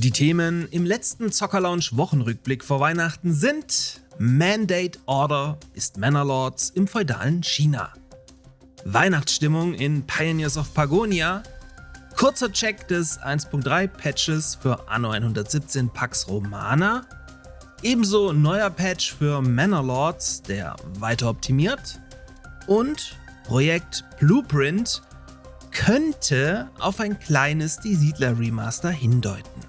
Die Themen im letzten Zocker-Lounge-Wochenrückblick vor Weihnachten sind: Mandate Order ist Manor-Lords im feudalen China, Weihnachtsstimmung in Pioneers of Pagonia, kurzer Check des 1.3 Patches für Anno 117 Pax Romana, ebenso neuer Patch für Manor-Lords, der weiter optimiert, und Projekt Blueprint könnte auf ein kleines Die Siedler Remaster hindeuten.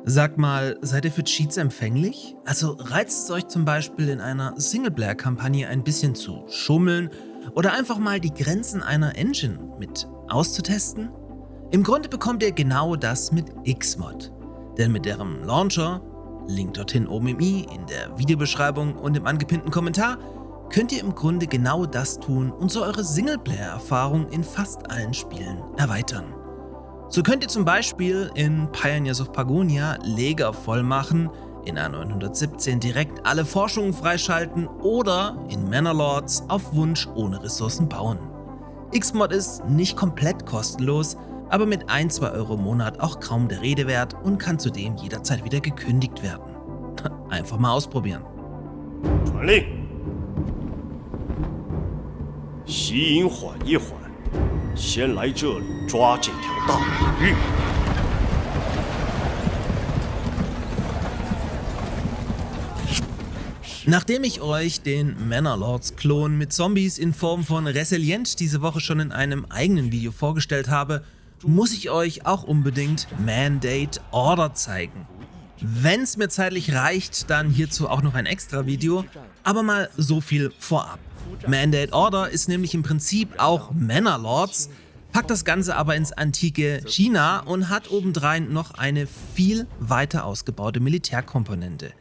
Sagt mal, seid ihr für Cheats empfänglich? Also reizt es euch zum Beispiel in einer Singleplayer-Kampagne ein bisschen zu schummeln oder einfach mal die Grenzen einer Engine mit auszutesten? Im Grunde bekommt ihr genau das mit Xmod. Denn mit deren Launcher, Link dorthin oben im i, in der Videobeschreibung und im angepinnten Kommentar, könnt ihr im Grunde genau das tun und so eure Singleplayer-Erfahrung in fast allen Spielen erweitern. So könnt ihr zum Beispiel in Pioneers of Pagonia Leger voll machen, in Anno 117 direkt alle Forschungen freischalten oder in Manor-Lords auf Wunsch ohne Ressourcen bauen. Xmod ist nicht komplett kostenlos, aber mit 1-2 Euro im Monat auch kaum der Rede wert und kann zudem jederzeit wieder gekündigt werden. Einfach mal ausprobieren. 传令，吸引缓一缓，先来这里抓这条大鱼。 Nachdem ich euch den Manor-Lords-Klon mit Zombies in Form von Resilient diese Woche schon in einem eigenen Video vorgestellt habe, muss ich euch auch unbedingt Mandate Order zeigen. Wenn es mir zeitlich reicht, dann hierzu auch noch ein extra Video, aber mal so viel vorab. Mandate Order ist nämlich im Prinzip auch Manor-Lords, packt das Ganze aber ins antike China und hat obendrein noch eine viel weiter ausgebaute Militärkomponente.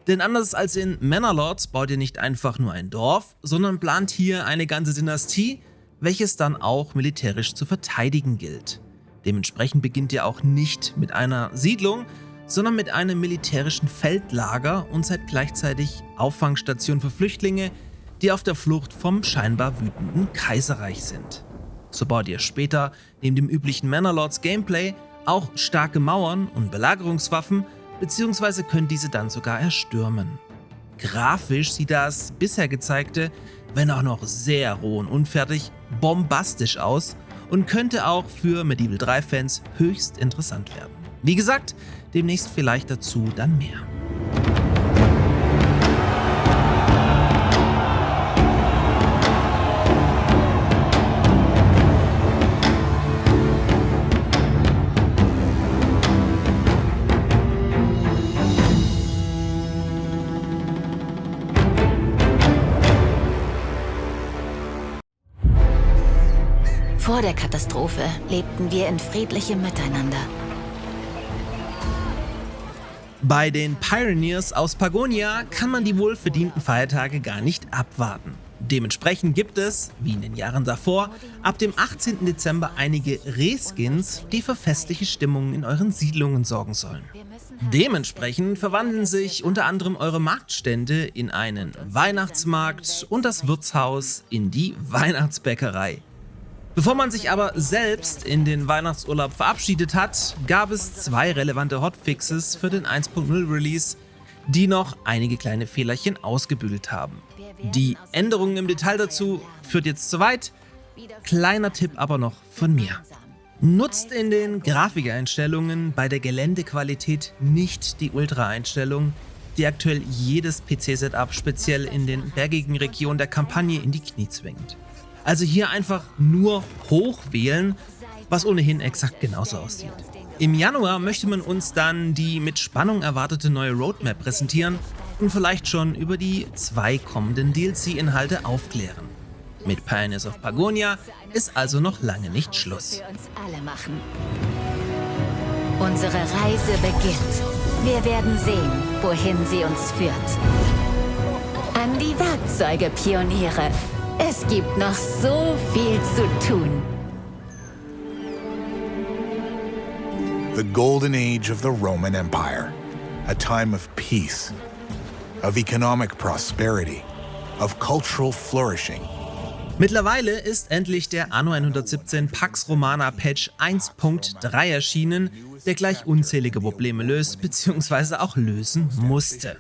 Denn anders als in Manor-Lords baut ihr nicht einfach nur ein Dorf, sondern plant hier eine ganze Dynastie, welches dann auch militärisch zu verteidigen gilt. Dementsprechend beginnt ihr auch nicht mit einer Siedlung, sondern mit einem militärischen Feldlager und seid gleichzeitig Auffangstation für Flüchtlinge, die auf der Flucht vom scheinbar wütenden Kaiserreich sind. So baut ihr später neben dem üblichen Manor-Lords Gameplay auch starke Mauern und Belagerungswaffen, beziehungsweise könnt diese dann sogar erstürmen. Grafisch sieht das bisher gezeigte, wenn auch noch sehr roh und unfertig, bombastisch aus und könnte auch für Medieval 3 Fans höchst interessant werden. Wie gesagt, demnächst vielleicht dazu dann mehr. Vor der Katastrophe lebten wir in friedlichem Miteinander. Bei den Pioneers aus Pagonia kann man die wohlverdienten Feiertage gar nicht abwarten. Dementsprechend gibt es, wie in den Jahren davor, ab dem 18. Dezember einige Reskins, die für festliche Stimmungen in euren Siedlungen sorgen sollen. Dementsprechend verwandeln sich unter anderem eure Marktstände in einen Weihnachtsmarkt und das Wirtshaus in die Weihnachtsbäckerei. Bevor man sich aber selbst in den Weihnachtsurlaub verabschiedet hat, gab es 2 relevante Hotfixes für den 1.0 Release, die noch einige kleine Fehlerchen ausgebügelt haben. Die Änderungen im Detail dazu führt jetzt zu weit. Kleiner Tipp aber noch von mir. Nutzt in den Grafikeinstellungen bei der Geländequalität nicht die Ultra-Einstellung, die aktuell jedes PC-Setup speziell in den bergigen Regionen der Kampagne in die Knie zwingt. Also hier einfach nur hoch wählen, was ohnehin exakt genauso aussieht. Im Januar möchte man uns dann die mit Spannung erwartete neue Roadmap präsentieren und vielleicht schon über die 2 kommenden DLC-Inhalte aufklären. Mit Pioneers of Pagonia ist also noch lange nicht Schluss. Wir uns alle machen. Unsere Reise beginnt. Wir werden sehen, wohin sie uns führt. An die Werkzeuge, Pioniere. Es gibt noch so viel zu tun. The golden age of the Roman Empire, a time of peace, of economic prosperity, of cultural flourishing, Mittlerweile ist endlich der Anno 117 Pax Romana Patch 1.3 erschienen, der gleich unzählige Probleme löst bzw. auch lösen musste.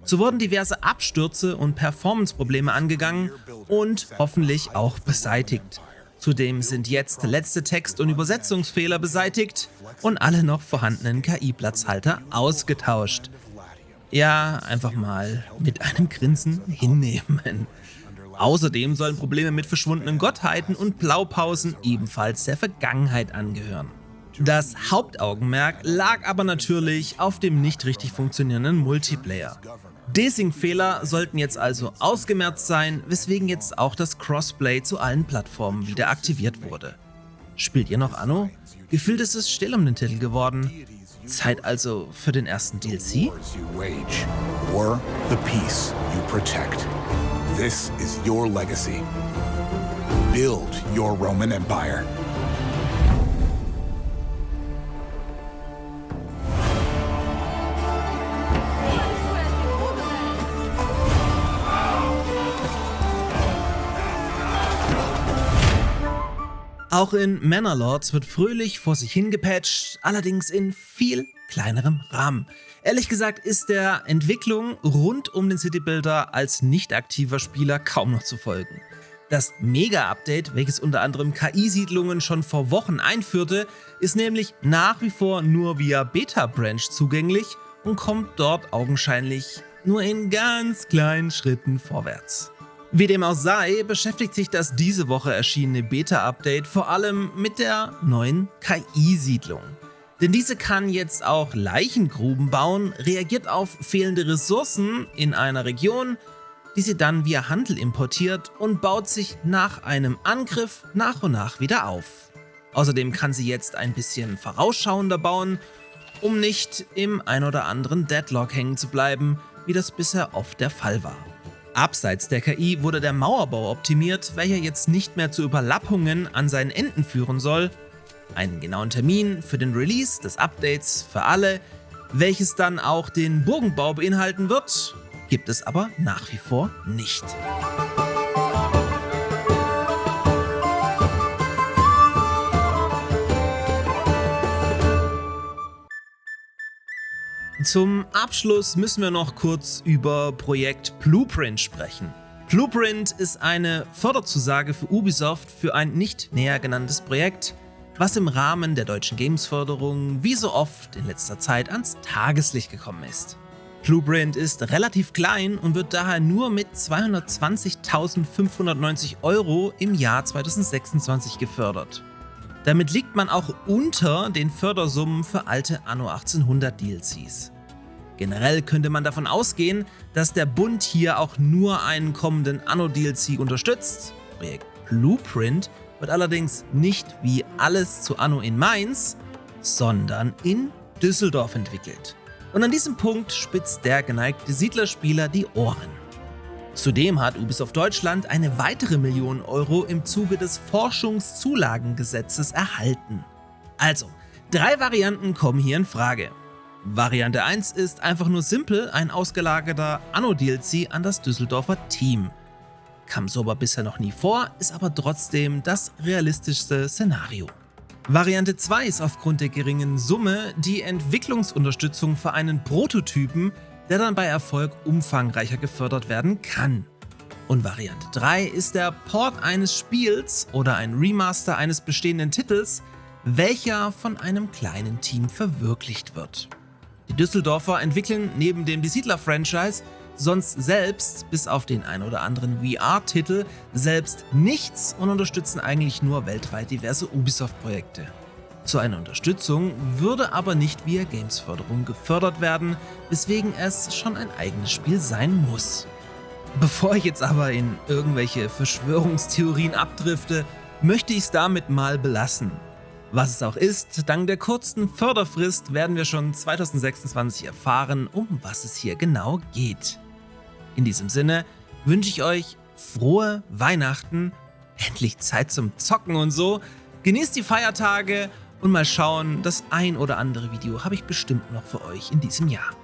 So wurden diverse Abstürze und Performance-Probleme angegangen und hoffentlich auch beseitigt. Zudem sind jetzt letzte Text- und Übersetzungsfehler beseitigt und alle noch vorhandenen KI-Platzhalter ausgetauscht. Ja, einfach mal mit einem Grinsen hinnehmen. Außerdem sollen Probleme mit verschwundenen Gottheiten und Blaupausen ebenfalls der Vergangenheit angehören. Das Hauptaugenmerk lag aber natürlich auf dem nicht richtig funktionierenden Multiplayer. Desync-Fehler sollten jetzt also ausgemerzt sein, weswegen jetzt auch das Crossplay zu allen Plattformen wieder aktiviert wurde. Spielt ihr noch Anno? Gefühlt ist es still um den Titel geworden. Zeit also für den ersten DLC? War the peace you protect. This is your legacy. Build your Roman Empire. Auch in Manor Lords wird fröhlich vor sich hingepatcht, allerdings in viel kleinerem Rahmen. Ehrlich gesagt ist der Entwicklung rund um den Citybuilder als nicht aktiver Spieler kaum noch zu folgen. Das Mega-Update, welches unter anderem KI-Siedlungen schon vor Wochen einführte, ist nämlich nach wie vor nur via Beta-Branch zugänglich und kommt dort augenscheinlich nur in ganz kleinen Schritten vorwärts. Wie dem auch sei, beschäftigt sich das diese Woche erschienene Beta-Update vor allem mit der neuen KI-Siedlung. Denn diese kann jetzt auch Leichengruben bauen, reagiert auf fehlende Ressourcen in einer Region, die sie dann via Handel importiert und baut sich nach einem Angriff nach und nach wieder auf. Außerdem kann sie jetzt ein bisschen vorausschauender bauen, um nicht im ein oder anderen Deadlock hängen zu bleiben, wie das bisher oft der Fall war. Abseits der KI wurde der Mauerbau optimiert, welcher jetzt nicht mehr zu Überlappungen an seinen Enden führen soll. Einen genauen Termin für den Release des Updates für alle, welches dann auch den Burgenbau beinhalten wird, gibt es aber nach wie vor nicht. Zum Abschluss müssen wir noch kurz über Projekt Blueprint sprechen. Blueprint ist eine Förderzusage für Ubisoft für ein nicht näher genanntes Projekt, was im Rahmen der deutschen Games-Förderung wie so oft in letzter Zeit ans Tageslicht gekommen ist. Blueprint ist relativ klein und wird daher nur mit 220.590 € im Jahr 2026 gefördert. Damit liegt man auch unter den Fördersummen für alte Anno 1800 DLCs. Generell könnte man davon ausgehen, dass der Bund hier auch nur einen kommenden Anno DLC unterstützt. Projekt Blueprint wird allerdings nicht wie alles zu Anno in Mainz, sondern in Düsseldorf entwickelt. Und an diesem Punkt spitzt der geneigte Siedlerspieler die Ohren. Zudem hat Ubisoft Deutschland eine weitere 1 Million € im Zuge des Forschungszulagengesetzes erhalten. Also, 3 Varianten kommen hier in Frage. Variante 1 ist einfach nur simpel ein ausgelagerter Anno-DLC an das Düsseldorfer Team. Kam so aber bisher noch nie vor, ist aber trotzdem das realistischste Szenario. Variante 2 ist aufgrund der geringen Summe die Entwicklungsunterstützung für einen Prototypen, der dann bei Erfolg umfangreicher gefördert werden kann. Und Variante 3 ist der Port eines Spiels oder ein Remaster eines bestehenden Titels, welcher von einem kleinen Team verwirklicht wird. Die Düsseldorfer entwickeln neben dem Die Siedler-Franchise sonst selbst, bis auf den ein oder anderen VR-Titel, selbst nichts und unterstützen eigentlich nur weltweit diverse Ubisoft-Projekte. Zu einer Unterstützung würde aber nicht via Games-Förderung gefördert werden, weswegen es schon ein eigenes Spiel sein muss. Bevor ich jetzt aber in irgendwelche Verschwörungstheorien abdrifte, möchte ich es damit mal belassen. Was es auch ist, dank der kurzen Förderfrist werden wir schon 2026 erfahren, um was es hier genau geht. In diesem Sinne wünsche ich euch frohe Weihnachten, endlich Zeit zum Zocken und so, genießt die Feiertage und mal schauen, das ein oder andere Video habe ich bestimmt noch für euch in diesem Jahr.